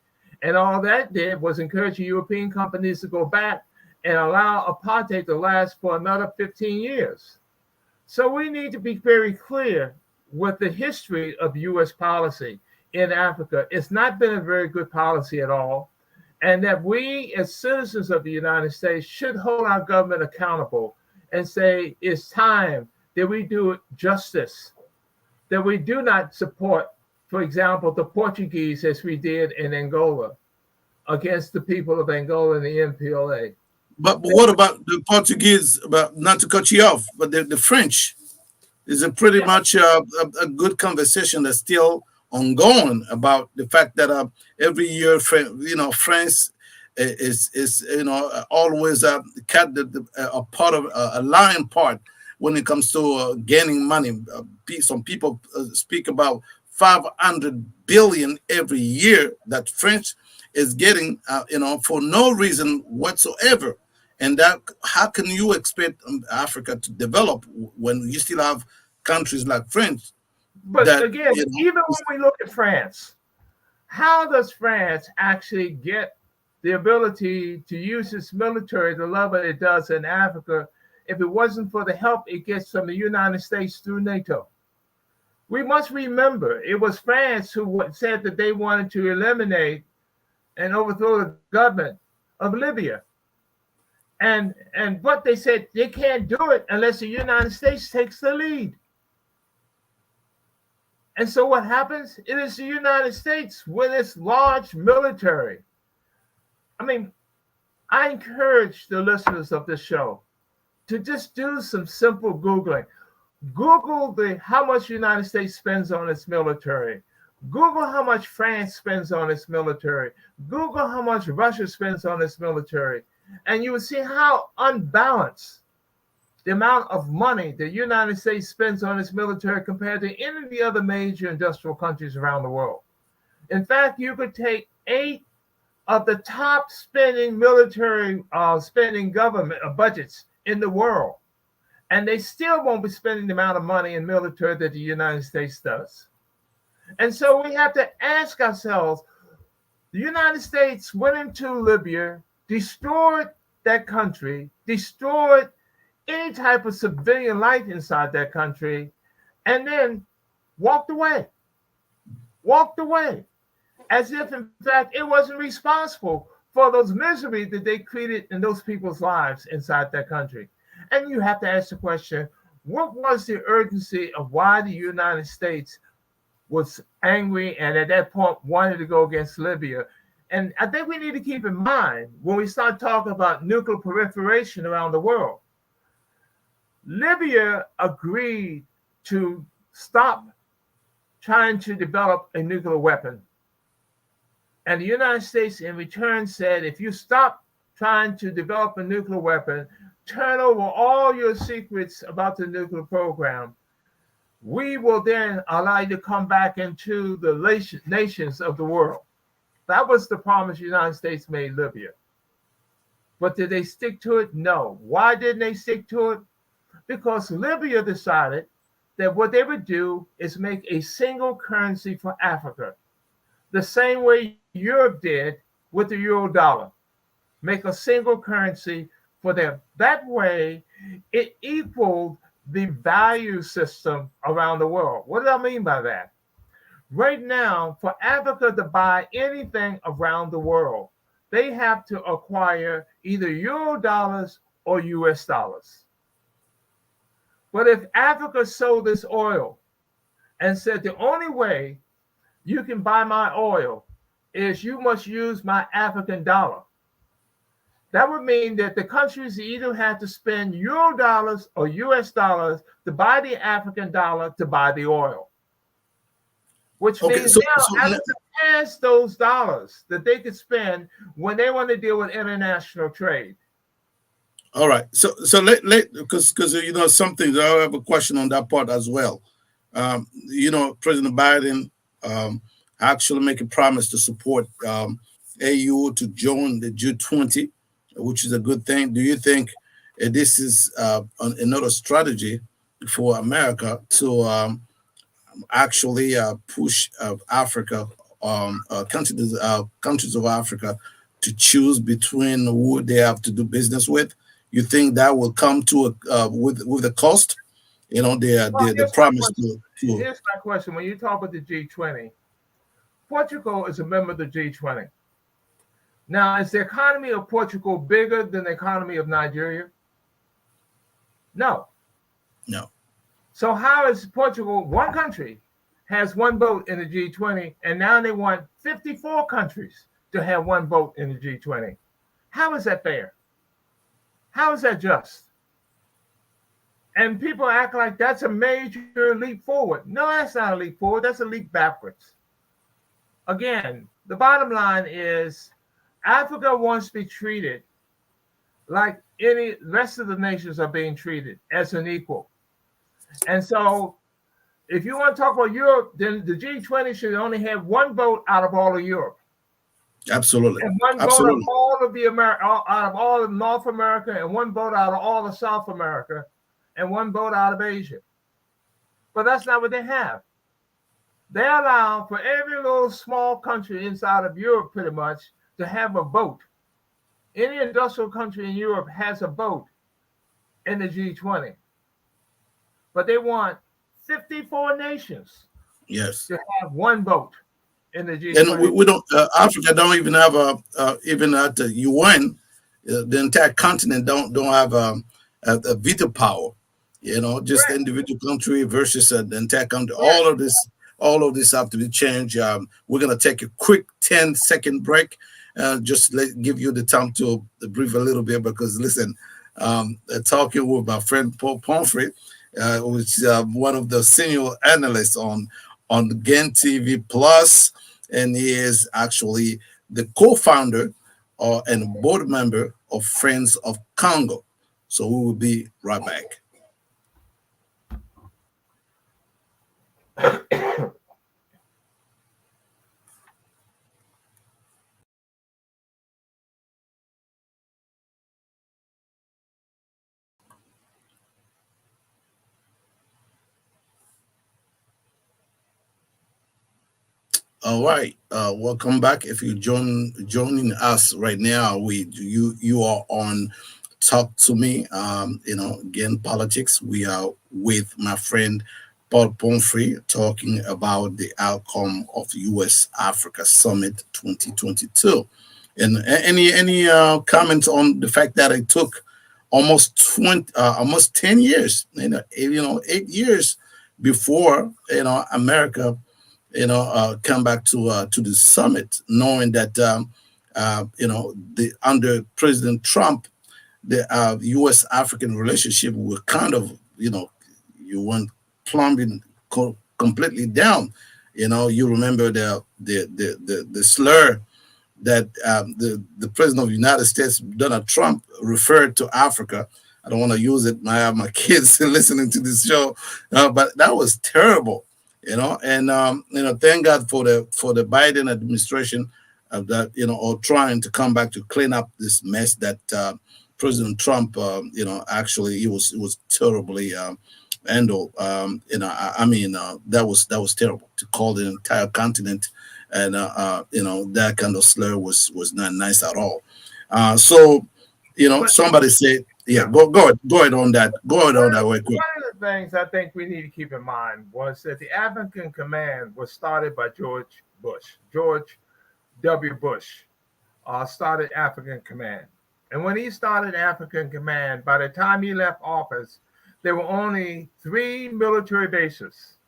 And all that did was encourage European companies to go back and allow apartheid to last for another 15 years. So we need to be very clear with the history of U.S. policy in Africa. It's not been a very good policy at all. And that we as citizens of the United States should hold our government accountable and say, it's time that we do justice, that we do not support, for example, the Portuguese as we did in Angola against the people of Angola and the MPLA.
But what about the Portuguese? But not to cut you off, but the French is a pretty much a good conversation that's still ongoing about the fact that every year, France is always a part of a lion part when it comes to gaining money. Some people speak about 500 billion every year that French is getting, for no reason whatsoever. And that, how can you expect Africa to develop when you still have countries like France?
But again, even when we look at France, how does France actually get the ability to use its military the level it does in Africa if it wasn't for the help it gets from the United States through NATO? We must remember it was France who said that they wanted to eliminate and overthrow the government of Libya. But they said they can't do it unless the United States takes the lead. And so what happens? It is the United States with its large military. I mean, I encourage the listeners of this show to just do some simple Googling. Google how much the United States spends on its military. Google how much France spends on its military. Google how much Russia spends on its military. And you would see how unbalanced the amount of money the United States spends on its military compared to any of the other major industrial countries around the world. In fact, you could take 8 of the top spending military spending government budgets in the world, and they still won't be spending the amount of money in military that the United States does. And so we have to ask ourselves, the United States went into Libya, destroyed that country, destroyed any type of civilian life inside that country, and then walked away. Walked away. As if, in fact, it wasn't responsible for those misery that they created in those people's lives inside that country. And you have to ask the question, what was the urgency of why the United States was angry and at that point wanted to go against Libya? And I think we need to keep in mind when we start talking about nuclear proliferation around the world, Libya agreed to stop trying to develop a nuclear weapon. And the United States in return said, if you stop trying to develop a nuclear weapon, turn over all your secrets about the nuclear program, we will then allow you to come back into the nations of the world. That was the promise the United States made Libya. But did they stick to it? No. Why didn't they stick to it? Because Libya decided that what they would do is make a single currency for Africa, the same way Europe did with the euro dollar. Make a single currency for them. That way, it equaled the value system around the world. What do I mean by that? Right now, for Africa to buy anything around the world, they have to acquire either euro dollars or US dollars. But if Africa sold this oil and said the only way you can buy my oil is you must use my African dollar, that would mean that the countries either have to spend euro dollars or US dollars to buy the African dollar to buy the oil. Which means now Africa has those dollars that they could spend when they want to deal with international trade.
All right. So let because you know something. I have a question on that part as well. You know, President Biden actually make a promise to support AU to join the G20, which is a good thing. Do you think this is another strategy for America to actually push Africa, countries of Africa, to choose between who they have to do business with? You think that will come to with the cost? You know, the promise to.
Here's my question: when you talk about the G20, Portugal is a member of the G20. Now, is the economy of Portugal bigger than the economy of Nigeria? No.
No.
So how is Portugal, one country, has one vote in the G20, and now they want 54 countries to have one vote in the G20? How is that fair? How is that just? And people act like that's a major leap forward. No, that's not a leap forward. That's a leap backwards. Again, the bottom line is Africa wants to be treated like any rest of the nations are being treated, as an equal. And so if you want to talk about Europe, then the G20 should only have one vote out of all of Europe.
Absolutely.
And one vote out of all of out of all of North America, and one vote out of all of South America, and one vote out of Asia. But that's not what they have. They allow for every little small country inside of Europe pretty much to have a vote. Any industrial country in Europe has a vote in the G20. But they want 54 nations to have one vote in the G20.
And we don't, Africa don't even have even at the UN, the entire continent don't have a veto power. You know, just the individual country versus the entire country. All of this have to be changed. We're gonna take a quick 10-second break. Just give you the time to brief a little bit, because listen, talking with my friend Paul Pumphrey, which is one of the senior analysts on Gain TV Plus, and he is actually the co-founder and board member of Friends of Congo. So we will be right back. All right, welcome back. If you joining us right now, you are on Talk to Me. Again, politics. We are with my friend Paul Pumphrey talking about the outcome of U.S. Africa Summit 2022. And any comments on the fact that it took almost 10 years, 8 years before America come back to the summit, knowing that the under President Trump, the U.S. African relationship were kind of you went plumbing completely down. You remember the slur that the president of the United States, Donald Trump, referred to Africa. I don't want to use it. I have my kids listening to this show, but that was terrible. And thank God for the Biden administration that or trying to come back to clean up this mess that President Trump actually it was terribly handled. That was terrible to call the entire continent, and that kind of slur was not nice at all. Somebody said, yeah, go ahead on that. Go ahead on that way quick.
One of the things I think we need to keep in mind was that the African Command was started by George W. Bush started African Command. And when he started African Command, by the time he left office, there were only 3 military bases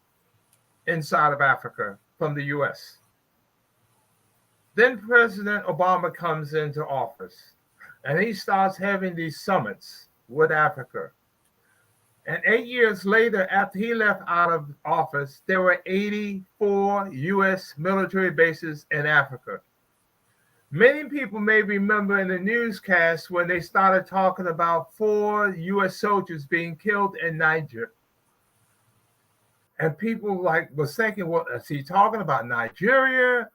inside of Africa from the U.S. Then President Obama comes into office, and he starts having these summits with Africa. And 8 years later, after he left out of office, there were 84 U.S. military bases in Africa. Many people may remember in the newscast when they started talking about 4 U.S. soldiers being killed in Niger. And people was thinking, what is he talking about, Nigeria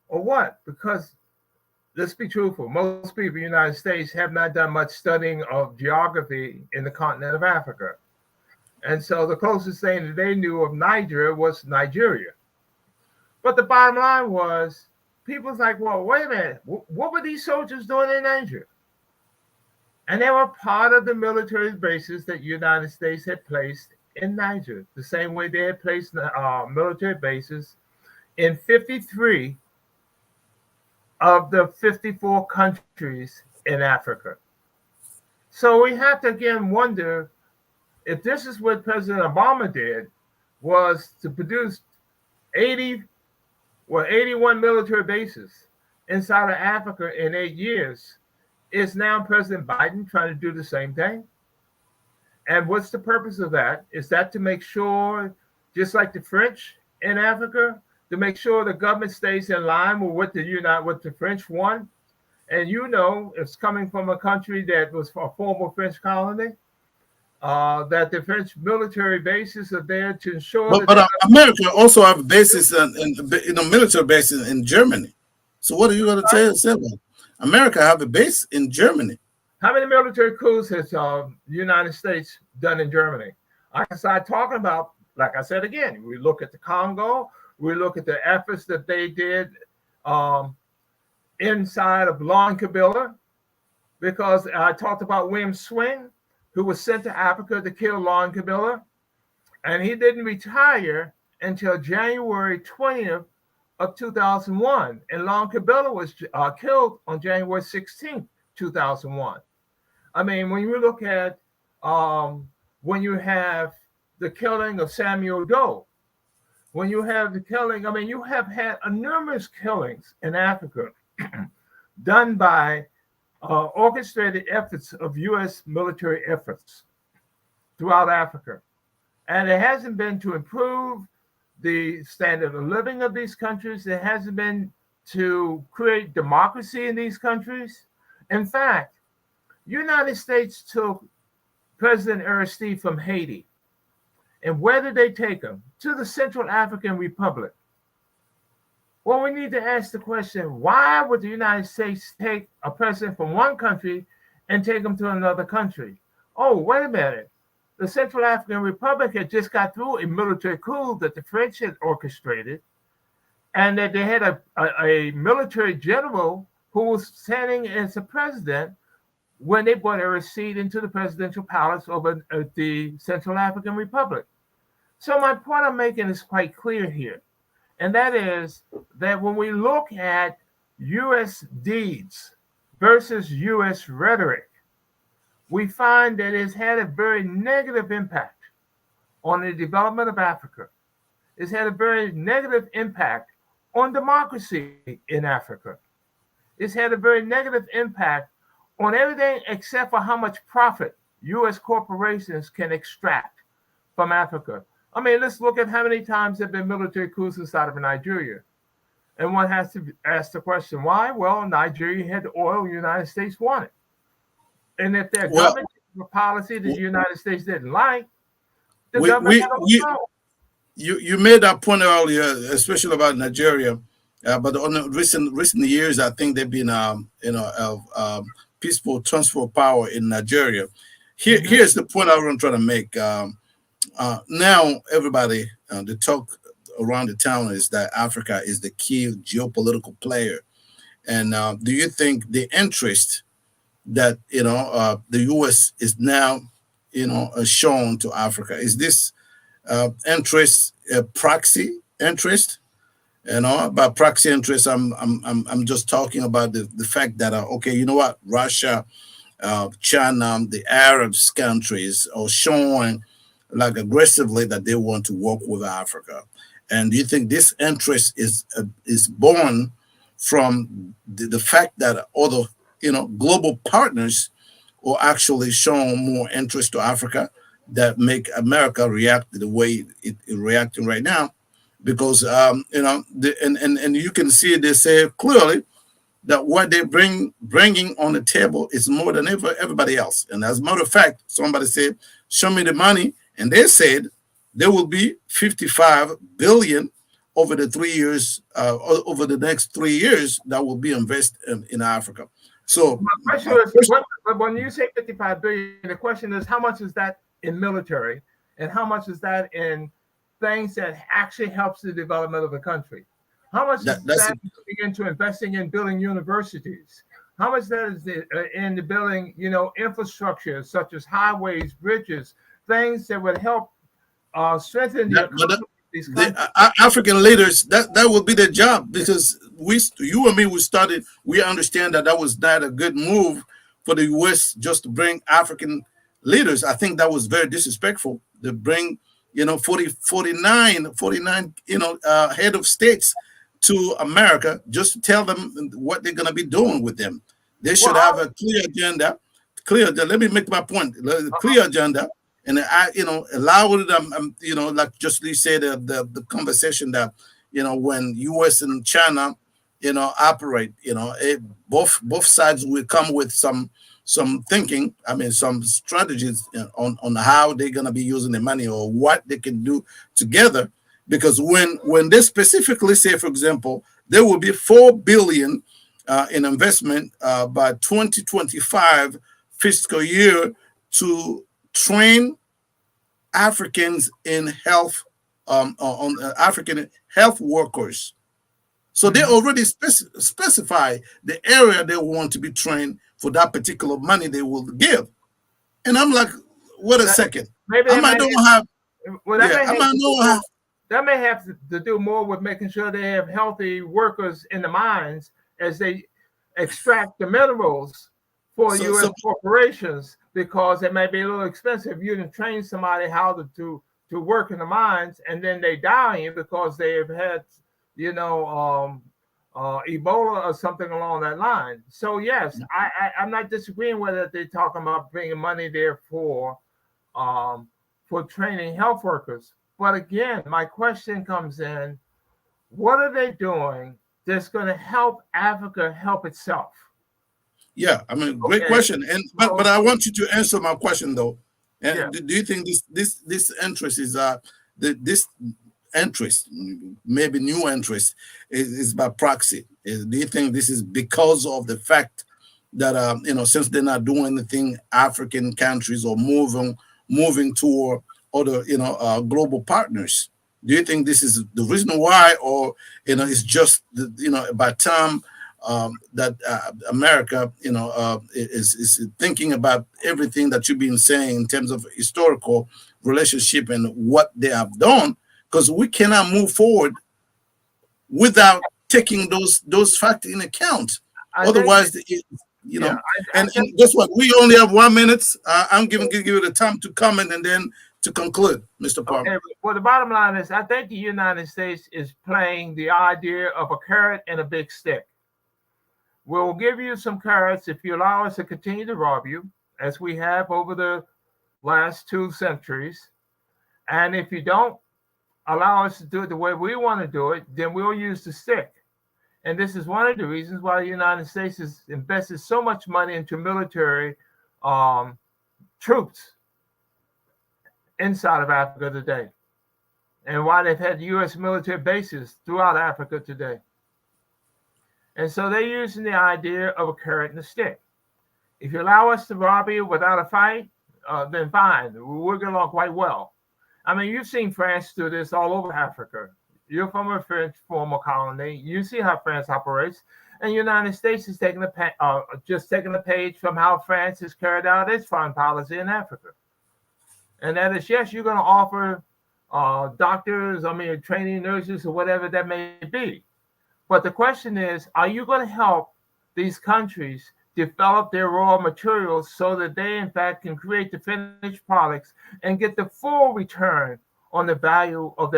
or what? Because let's be truthful, most people in the United States have not done much studying of geography in the continent of Africa. And so the closest thing that they knew of Niger was Nigeria. But the bottom line was, people's like, well, wait a minute, what were these soldiers doing in Niger? And they were part of the military bases that the United States had placed in Niger, the same way they had placed military bases in 53 of the 54 countries in Africa. So we have to again wonder if this is what President Obama did, was to produce 81 military bases inside of Africa in 8 years. Is now President Biden trying to do the same thing? And what's the purpose of that? Is that to make sure, just like the French in Africa, to make sure the government stays in line with what the French want? And it's coming from a country that was a former French colony, that the French military bases are there to ensure
But America also have bases in military bases in Germany. So what are you going to tell yourself? America have a base in Germany.
How many military coups has the United States done in Germany? I can start talking about, like I said again, we look at the Congo, we look at the efforts that they did inside of Laurent Kabila, because I talked about William Swing, who was sent to Africa to kill Laurent Kabila, and he didn't retire until January 20th of 2001, and Laurent Kabila was killed on January 16th, 2001. I mean, when you look at when you have the killing of Samuel Doe, when you have the killing, I mean, you have had numerous killings in Africa done by orchestrated efforts of U.S. military efforts throughout Africa. And it hasn't been to improve the standard of living of these countries. It hasn't been to create democracy in these countries. In fact, United States took President Aristide from Haiti. And where did they take him? To the Central African Republic. Well, we need to ask the question, why would the United States take a president from one country and take him to another country? Oh, wait a minute. The Central African Republic had just got through a military coup that the French had orchestrated, and that they had a military general who was standing as a president when they brought Aristide into the presidential palace over at the Central African Republic. So my point I'm making is quite clear here. And that is that when we look at U.S. deeds versus U.S. rhetoric, we find that it's had a very negative impact on the development of Africa. It's had a very negative impact on democracy in Africa. It's had a very negative impact on everything except for how much profit U.S. corporations can extract from Africa. I mean, let's look at how many times there have been military coups inside of Nigeria. And one has to ask the question, why? Well, Nigeria had the oil the United States wanted. And if their government had a policy that the United States didn't like, the government had a power.
You made that point earlier, especially about Nigeria. But on the recent years, I think there've been peaceful transfer of power in Nigeria. Here's the point I want to try to make. Now everybody, the talk around the town is that Africa is the key geopolitical player. And do you think the interest that the U.S. is now shown to Africa, is this interest proxy interest? By proxy interest, I'm just talking about the fact that okay, you know what, Russia, China, the Arab countries are showing like aggressively that they want to work with Africa. And do you think this interest is born from the fact that other global partners are actually showing more interest to Africa that make America react the way it's reacting right now? Because and you can see they say clearly that what they bringing on the table is more than everybody else. And as a matter of fact, somebody said, "Show me the money," and they said there will be 55 billion over the 3 years, over the next 3 years that will be invested in Africa. So,
my question is, when you say 55 billion, the question is, how much is that in military, and how much is that in things that actually helps the development of the country? How much is that going into investing in building universities? How much that is in the building, infrastructure such as highways, bridges, things that would help strengthen
the African leaders? That will be their job, because you and me, we understand that was not a good move for the U.S. just to bring African leaders. I think that was very disrespectful to bring 49 head of states to America just to tell them what they're going to be doing with them. They should have a clear agenda. Let me make my point. Clear agenda, and allow them. Like just Lee said, the conversation that when U.S. and China operate, both sides will come with some thinking. I mean, some strategies on how they're going to be using the money or what they can do together. Because when they specifically say, for example, there will be 4 billion in investment by 2025 fiscal year to train Africans in health on African health workers. So they already specify the area they want to be trained for that particular money they will give. And I'm like, wait a second.
That may have to do more with making sure they have healthy workers in the mines as they extract the minerals for U.S. corporations, because it may be a little expensive. You can train somebody how to work in the mines, and then they die because they have had, Ebola or something along that line. So yes, I'm not disagreeing whether they're talking about bringing money there for training health workers. But again, my question comes in, what are they doing that's going to help Africa help itself?
Yeah, I mean, great
Okay.
question. And but I want you to answer my question though.
Yeah.
And do you think this interest is this interest, maybe new interest, is by proxy? Do you think this is because of the fact that since they're not doing anything, African countries or moving toward other global partners? Do you think this is the reason why, or it's just by time that America, is thinking about everything that you've been saying in terms of historical relationship and what they have done, because we cannot move forward without taking those facts in account. Otherwise,
yeah,
and guess what? We only have 1 minute. I'm giving you the time to comment and then to conclude, Mr. Palmer.
Okay. Well, the bottom line is, I think the United States is playing the idea of a carrot and a big stick. We'll give you some carrots if you allow us to continue to rob you, as we have over the last 2 centuries. And if you don't allow us to do it the way we want to do it, then we'll use the stick. And this is one of the reasons why the United States has invested so much money into military troops inside of Africa today, and why they've had U.S. military bases throughout Africa today. And so they're using the idea of a carrot and a stick. If you allow us to rob you without a fight, then fine, we'll get along quite well. I mean, you've seen France do this all over Africa. You're from a French former colony. You see how France operates. And the United States is just taking a page from how France has carried out its foreign policy in Africa. And that is, yes, you're going to offer doctors, training nurses or whatever that may be. But the question is, are you going to help these countries develop their raw materials so that they, in fact, can create the finished products and get the full return on the value of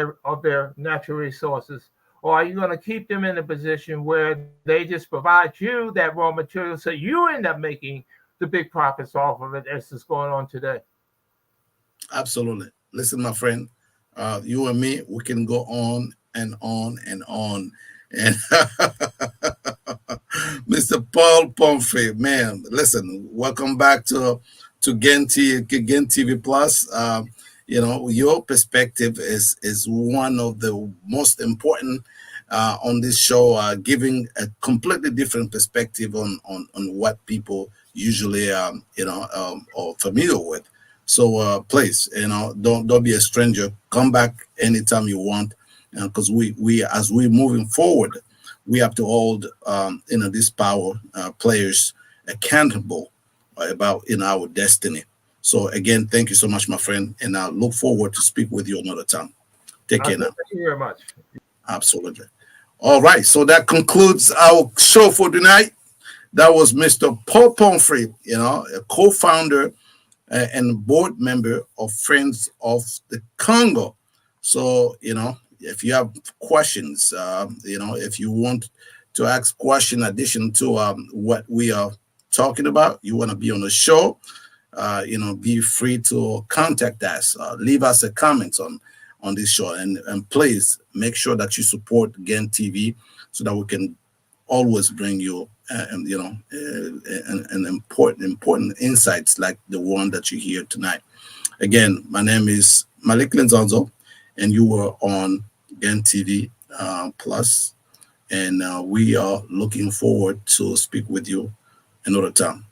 their natural resources? Or are you going to keep them in a position where they just provide you that raw material so you end up making the big profits off of it, as is going on today?
Absolutely. Listen, my friend, you and me, we can go on and on and on. And Mr. Paul Pumphrey, man, listen, welcome back to Gen TV Plus. Your perspective is one of the most important on this show, giving a completely different perspective on what people usually are familiar with. So please, don't be a stranger. Come back anytime you want, because we as we're moving forward, we have to hold these power players accountable about our destiny. So again, thank you so much, my friend, and I look forward to speak with you another time. Take care now.
Thank you very much.
Absolutely. All right, so that concludes our show for tonight. That was Mr. Paul Pumphrey, a co-founder and board member of Friends of the Congo. So, if you have questions, if you want to ask question addition to what we are talking about, you want to be on the show, be free to contact us, leave us a comment on this show, and please make sure that you support Gen TV so that we can always bring you an important insights like the one that you hear tonight. Again, my name is Malik Lenzonzo, and you were on Gen TV Plus, and we are looking forward to speak with you another time.